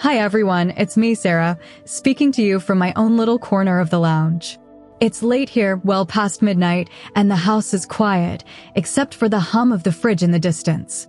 Hi everyone, it's me, Sarah, speaking to you from my own little corner of the lounge. It's late here, well past midnight, and the house is quiet, except for the hum of the fridge in the distance.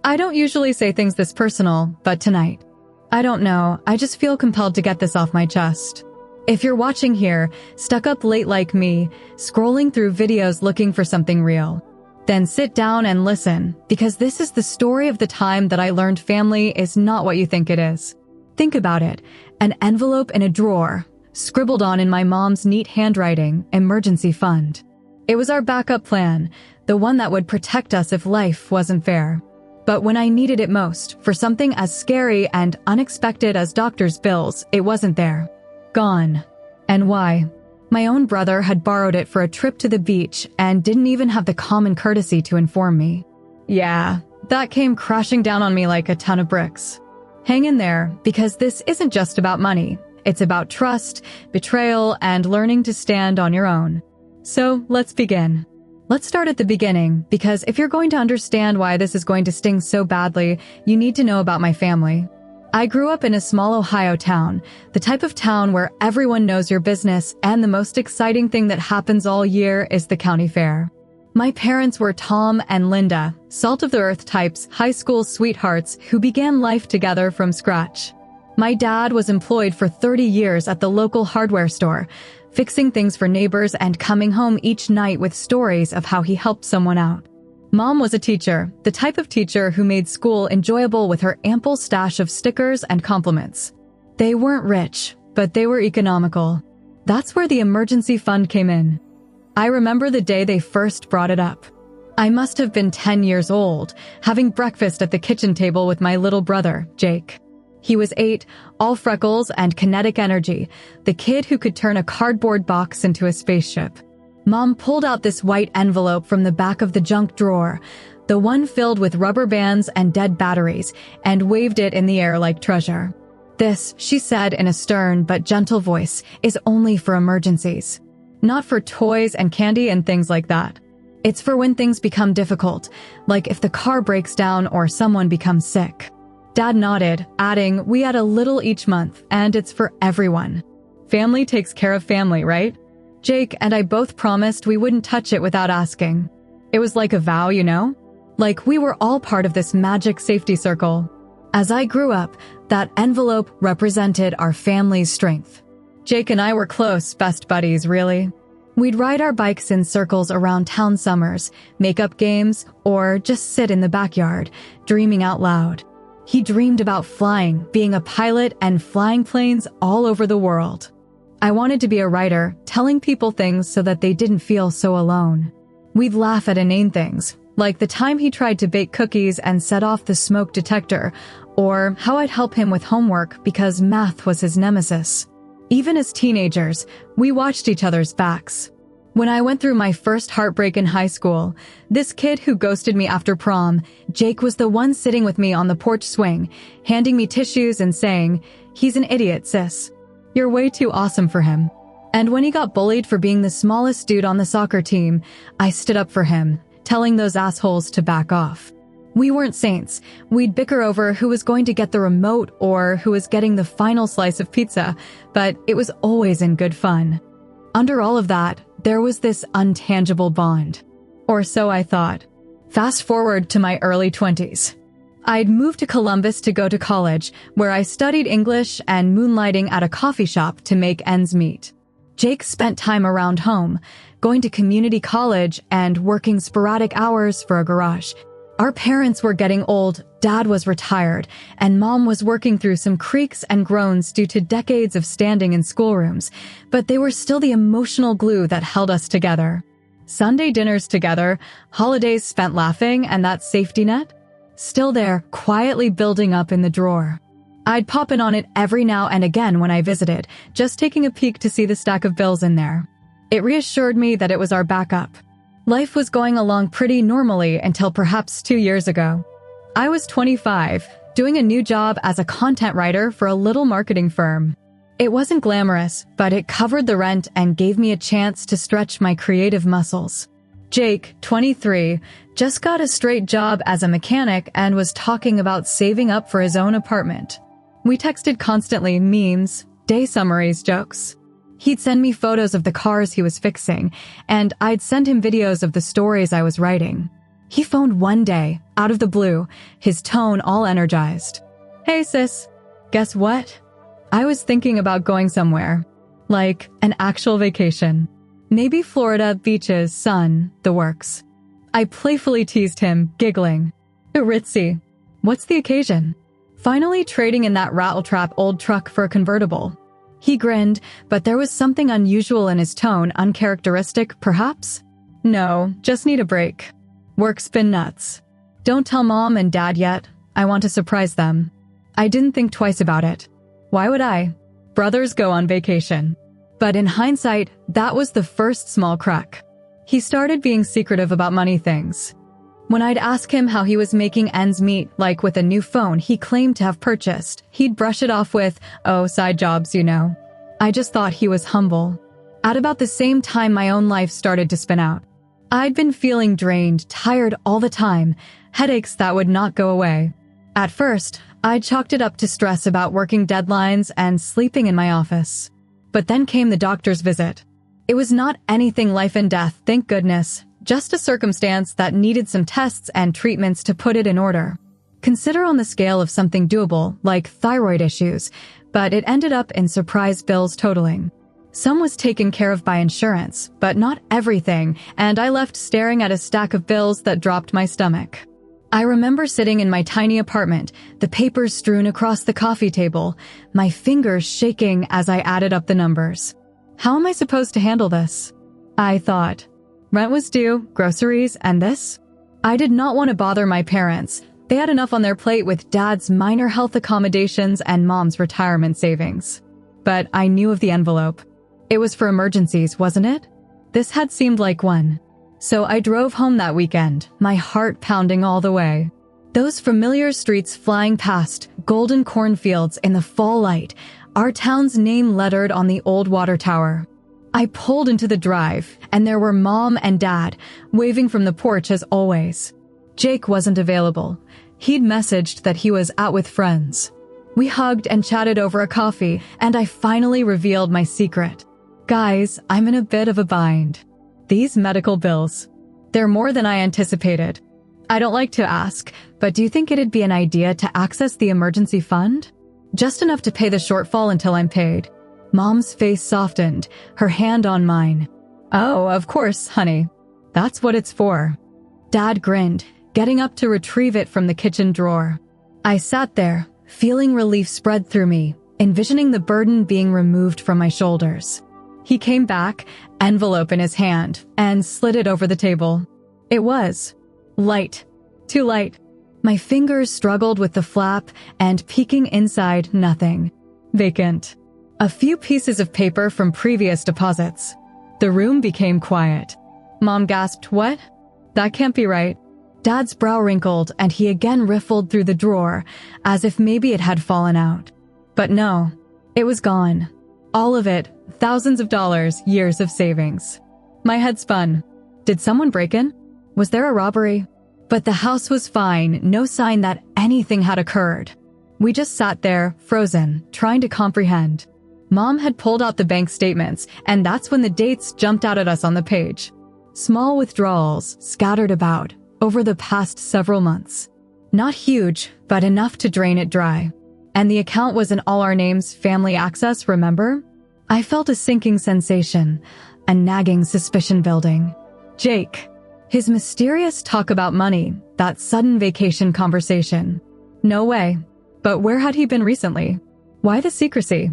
I don't usually say things this personal, but tonight, I don't know, I just feel compelled to get this off my chest. If you're watching here, stuck up late like me, scrolling through videos looking for something real, then sit down and listen, because this is the story of the time that I learned family is not what you think it is. Think about it, an envelope in a drawer, scribbled on in my mom's neat handwriting, emergency fund. It was our backup plan, the one that would protect us if life wasn't fair. But when I needed it most, for something as scary and unexpected as doctor's bills, it wasn't there. Gone. And why? My own brother had borrowed it for a trip to the beach and didn't even have the common courtesy to inform me. Yeah, that came crashing down on me like a ton of bricks. Hang in there, because this isn't just about money. It's about trust, betrayal, and learning to stand on your own. So, let's begin. Let's start at the beginning, because if you're going to understand why this is going to sting so badly, you need to know about my family. I grew up in a small Ohio town, the type of town where everyone knows your business, and the most exciting thing that happens all year is the county fair. My parents were Tom and Linda, salt-of-the-earth types, high school sweethearts who began life together from scratch. My dad was employed for 30 years at the local hardware store, fixing things for neighbors and coming home each night with stories of how he helped someone out. Mom was a teacher, the type of teacher who made school enjoyable with her ample stash of stickers and compliments. They weren't rich, but they were economical. That's where the emergency fund came in. I remember the day they first brought it up. I must have been 10 years old, having breakfast at the kitchen table with my little brother, Jake. He was 8, all freckles and kinetic energy, the kid who could turn a cardboard box into a spaceship. Mom pulled out this white envelope from the back of the junk drawer, the one filled with rubber bands and dead batteries, and waved it in the air like treasure. This, she said in a stern but gentle voice, is only for emergencies. Not for toys and candy and things like that. It's for when things become difficult, like if the car breaks down or someone becomes sick. Dad nodded, adding, "We add a little each month, and it's for everyone. Family takes care of family, right?" Jake and I both promised we wouldn't touch it without asking. It was like a vow, you know? Like we were all part of this magic safety circle. As I grew up, that envelope represented our family's strength. Jake and I were close, best buddies, really. We'd ride our bikes in circles around town summers, make up games, or just sit in the backyard, dreaming out loud. He dreamed about flying, being a pilot, and flying planes all over the world. I wanted to be a writer, telling people things so that they didn't feel so alone. We'd laugh at inane things, like the time he tried to bake cookies and set off the smoke detector, or how I'd help him with homework because math was his nemesis. Even as teenagers, we watched each other's backs. When I went through my first heartbreak in high school, this kid who ghosted me after prom, Jake, was the one sitting with me on the porch swing, handing me tissues and saying, "He's an idiot, sis. You're way too awesome for him." And when he got bullied for being the smallest dude on the soccer team, I stood up for him, telling those assholes to back off. We weren't saints. We'd bicker over who was going to get the remote or who was getting the final slice of pizza, but it was always in good fun. Under all of that, there was this untangible bond. Or so I thought. Fast forward to my early 20s. I'd moved to Columbus to go to college, where I studied English and moonlighting at a coffee shop to make ends meet. Jake spent time around home, going to community college and working sporadic hours for a garage. Our parents were getting old, Dad was retired, and Mom was working through some creaks and groans due to decades of standing in schoolrooms, but they were still the emotional glue that held us together. Sunday dinners together, holidays spent laughing, and that safety net? Still there, quietly building up in the drawer. I'd pop in on it every now and again when I visited, just taking a peek to see the stack of bills in there. It reassured me that it was our backup. Life was going along pretty normally until perhaps 2 years ago. I was 25, doing a new job as a content writer for a little marketing firm. It wasn't glamorous, but it covered the rent and gave me a chance to stretch my creative muscles. Jake, 23, just got a straight job as a mechanic and was talking about saving up for his own apartment. We texted constantly, memes, day summaries, jokes. He'd send me photos of the cars he was fixing, and I'd send him videos of the stories I was writing. He phoned one day, out of the blue, his tone all energized. "Hey sis, guess what? I was thinking about going somewhere. Like, an actual vacation. Maybe Florida, beaches, sun, the works." I playfully teased him, giggling. "Ritzy. What's the occasion?" "Finally trading in that rattletrap old truck for a convertible." He grinned, but there was something unusual in his tone, uncharacteristic, perhaps? "No, just need a break. Work's been nuts. Don't tell mom and dad yet. I want to surprise them." I didn't think twice about it. Why would I? Brothers go on vacation. But in hindsight, that was the first small crack. He started being secretive about money things. When I'd ask him how he was making ends meet, like with a new phone he claimed to have purchased, he'd brush it off with, "Oh, side jobs, you know." I just thought he was humble. At about the same time my own life started to spin out. I'd been feeling drained, tired all the time, headaches that would not go away. At first, I chalked it up to stress about working deadlines and sleeping in my office. But then came the doctor's visit. It was not anything life and death, thank goodness, just a circumstance that needed some tests and treatments to put it in order. Consider on the scale of something doable, like thyroid issues, but it ended up in surprise bills totaling. Some was taken care of by insurance, but not everything, and I left staring at a stack of bills that dropped my stomach. I remember sitting in my tiny apartment, the papers strewn across the coffee table, my fingers shaking as I added up the numbers. How am I supposed to handle this? I thought. Rent was due, groceries, and this? I did not want to bother my parents. They had enough on their plate with dad's minor health accommodations and mom's retirement savings. But I knew of the envelope. It was for emergencies, wasn't it? This had seemed like one. So I drove home that weekend, my heart pounding all the way. Those familiar streets flying past, golden cornfields in the fall light, our town's name lettered on the old water tower. I pulled into the drive, and there were mom and dad, waving from the porch as always. Jake wasn't available. He'd messaged that he was out with friends. We hugged and chatted over a coffee, and I finally revealed my secret. "Guys, I'm in a bit of a bind. These medical bills. They're more than I anticipated. I don't like to ask, but do you think it'd be an idea to access the emergency fund? Just enough to pay the shortfall until I'm paid." Mom's face softened, her hand on mine. "Oh, of course, honey. That's what it's for." Dad grinned, getting up to retrieve it from the kitchen drawer. I sat there, feeling relief spread through me, envisioning the burden being removed from my shoulders. He came back, envelope in his hand, and slid it over the table. It was light. Too light. My fingers struggled with the flap, and peeking inside, nothing. Vacant. A few pieces of paper from previous deposits. The room became quiet. Mom gasped, "What? That can't be right." Dad's brow wrinkled, and he again riffled through the drawer, as if maybe it had fallen out. But no, it was gone. All of it, thousands of dollars, years of savings. My head spun. Did someone break in? Was there a robbery? But the house was fine, no sign that anything had occurred. We just sat there, frozen, trying to comprehend. Mom had pulled out the bank statements, and that's when the dates jumped out at us on the page. Small withdrawals scattered about over the past several months. Not huge, but enough to drain it dry. And the account was in all our names, family access, remember? I felt a sinking sensation, a nagging suspicion building. Jake. His mysterious talk about money, that sudden vacation conversation. No way. But where had he been recently? Why the secrecy?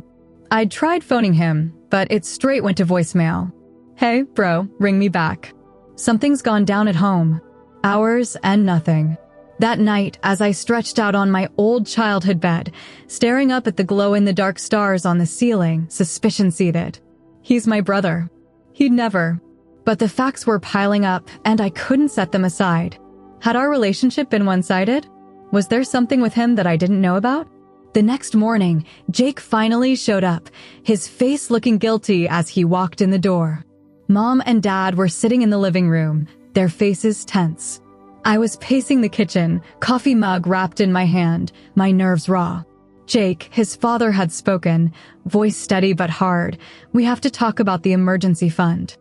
I'd tried phoning him, but it straight went to voicemail. "Hey, bro, ring me back. Something's gone down at home." Hours and nothing. That night, as I stretched out on my old childhood bed, staring up at the glow-in-the-dark stars on the ceiling, suspicion seeded. He's my brother. He'd never. But the facts were piling up, and I couldn't set them aside. Had our relationship been one-sided? Was there something with him that I didn't know about? The next morning, Jake finally showed up, his face looking guilty as he walked in the door. Mom and Dad were sitting in the living room, their faces tense. I was pacing the kitchen, coffee mug wrapped in my hand, my nerves raw. "Jake," his father had spoken, voice steady but hard. "We have to talk about the emergency fund."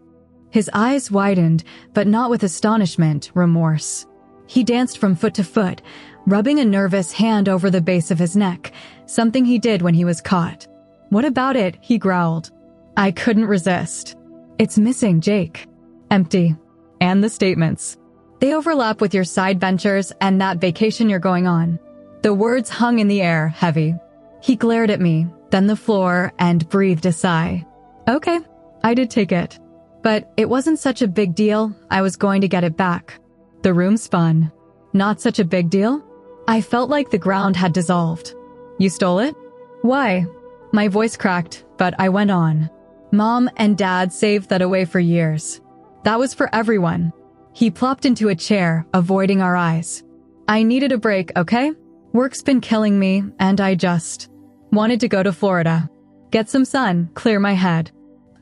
His eyes widened, but not with astonishment, remorse. He danced from foot to foot, rubbing a nervous hand over the base of his neck, something he did when he was caught. "What about it?" he growled. I couldn't resist. "It's missing, Jake." "Empty." "And the statements. They overlap with your side ventures and that vacation you're going on." The words hung in the air, heavy. He glared at me, then the floor, and breathed a sigh. "Okay, I did take it. But it wasn't such a big deal. I was going to get it back." The room spun. "Not such a big deal?" I felt like the ground had dissolved. "You stole it?" "Why?" My voice cracked, but I went on. "Mom and Dad saved that away for years. That was for everyone." He plopped into a chair, avoiding our eyes. "I needed a break, okay? Work's been killing me, and I just wanted to go to Florida. Get some sun, clear my head.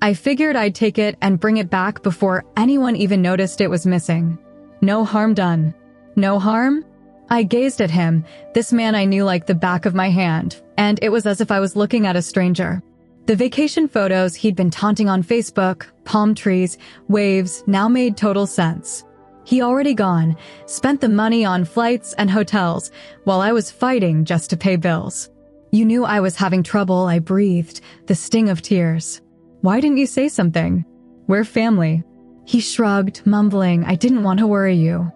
I figured I'd take it and bring it back before anyone even noticed it was missing. No harm done." "No harm?" I gazed at him, this man I knew like the back of my hand, and it was as if I was looking at a stranger. The vacation photos he'd been taunting on Facebook, palm trees, waves, now made total sense. He already gone, spent the money on flights and hotels, while I was fighting just to pay bills. "You knew I was having trouble," I breathed, the sting of tears. "Why didn't you say something? We're family." He shrugged, mumbling, "I didn't want to worry you.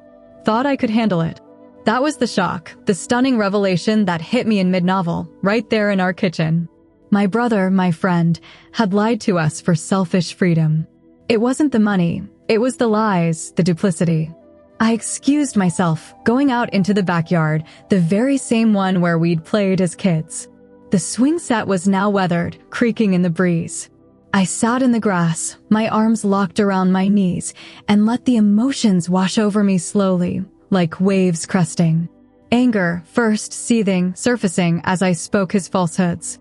Thought I could handle it." That was the shock, the stunning revelation that hit me in mid-novel, right there in our kitchen. My brother, my friend, had lied to us for selfish freedom. It wasn't the money, it was the lies, the duplicity. I excused myself, going out into the backyard, the very same one where we'd played as kids. The swing set was now weathered, creaking in the breeze. I sat in the grass, my arms locked around my knees, and let the emotions wash over me slowly, like waves cresting. Anger, first seething, surfacing as I spoke his falsehoods.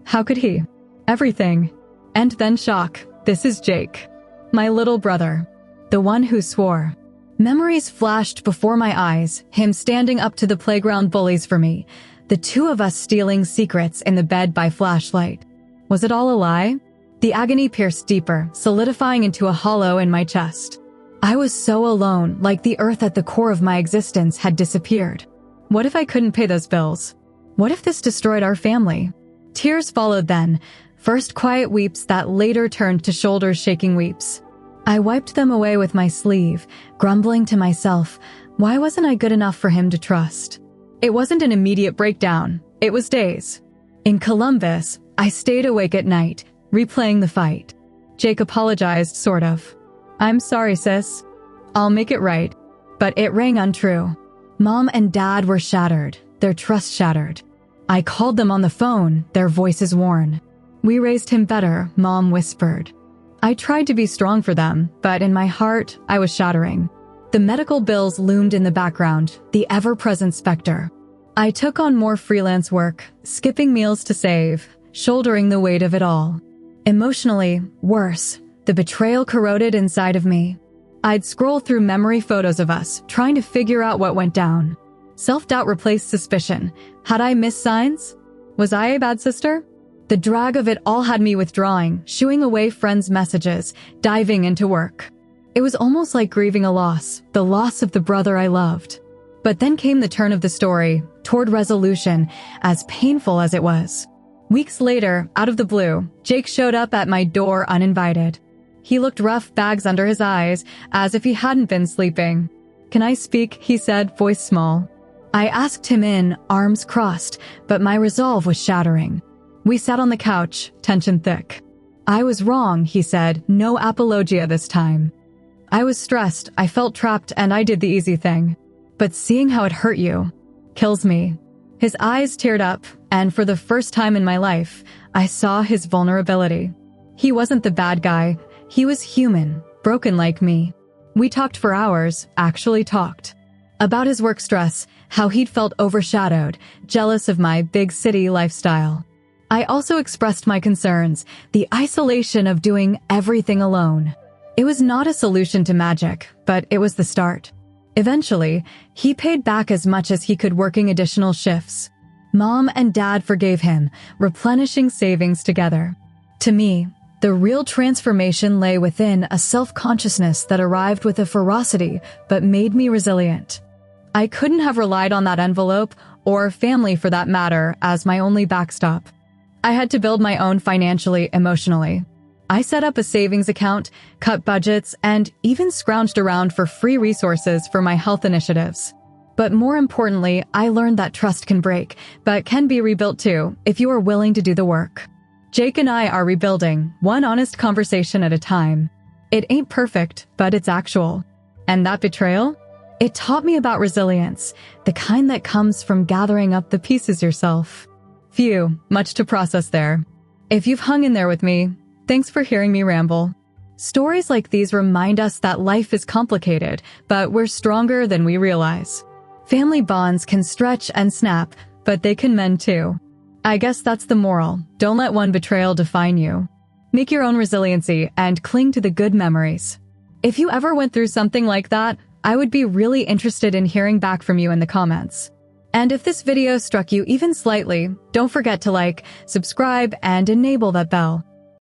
How could he? Everything. And then shock. This is Jake. My little brother. The one who swore. Memories flashed before my eyes, him standing up to the playground bullies for me, the two of us stealing secrets in the bed by flashlight. Was it all a lie? The agony pierced deeper, solidifying into a hollow in my chest. I was so alone, like the earth at the core of my existence had disappeared. What if I couldn't pay those bills? What if this destroyed our family? Tears followed then, first quiet weeps that later turned to shoulders-shaking weeps. I wiped them away with my sleeve, grumbling to myself, why wasn't I good enough for him to trust? It wasn't an immediate breakdown, it was days. In Columbus, I stayed awake at night, replaying the fight. Jake apologized, sort of. "I'm sorry, sis. I'll make it right." But it rang untrue. Mom and Dad were shattered, their trust shattered. I called them on the phone, their voices worn. "We raised him better," Mom whispered. I tried to be strong for them, but in my heart, I was shattering. The medical bills loomed in the background, the ever-present specter. I took on more freelance work, skipping meals to save, shouldering the weight of it all. Emotionally, worse, the betrayal corroded inside of me. I'd scroll through memory photos of us, trying to figure out what went down. Self-doubt replaced suspicion. Had I missed signs? Was I a bad sister? The drag of it all had me withdrawing, shooing away friends' messages, diving into work. It was almost like grieving a loss, the loss of the brother I loved. But then came the turn of the story, toward resolution, as painful as it was. Weeks later, out of the blue, Jake showed up at my door uninvited. He looked rough, bags under his eyes, as if he hadn't been sleeping. "Can I speak?" he said, voice small. I asked him in, arms crossed, but my resolve was shattering. We sat on the couch, tension thick. "I was wrong," he said, no apologia this time. "I was stressed, I felt trapped, and I did the easy thing. But seeing how it hurt you kills me." His eyes teared up, and for the first time in my life, I saw his vulnerability. He wasn't the bad guy. He was human, broken like me. We talked for hours, actually talked. About his work stress, how he'd felt overshadowed, jealous of my big city lifestyle. I also expressed my concerns, the isolation of doing everything alone. It was not a solution to magic, but it was the start. Eventually, he paid back as much as he could working additional shifts. Mom and Dad forgave him, replenishing savings together. To me, the real transformation lay within a self-consciousness that arrived with a ferocity but made me resilient. I couldn't have relied on that envelope, or family for that matter, as my only backstop. I had to build my own financially, emotionally. I set up a savings account, cut budgets, and even scrounged around for free resources for my health initiatives. But more importantly, I learned that trust can break, but can be rebuilt too, if you are willing to do the work. Jake and I are rebuilding, one honest conversation at a time. It ain't perfect, but it's actual. And that betrayal? It taught me about resilience, the kind that comes from gathering up the pieces yourself. Phew, much to process there. If you've hung in there with me, thanks for hearing me ramble. Stories like these remind us that life is complicated, but we're stronger than we realize. Family bonds can stretch and snap, but they can mend too. I guess that's the moral. Don't let one betrayal define you. Make your own resiliency and cling to the good memories. If you ever went through something like that, I would be really interested in hearing back from you in the comments. And if this video struck you even slightly, don't forget to like, subscribe, and enable that bell.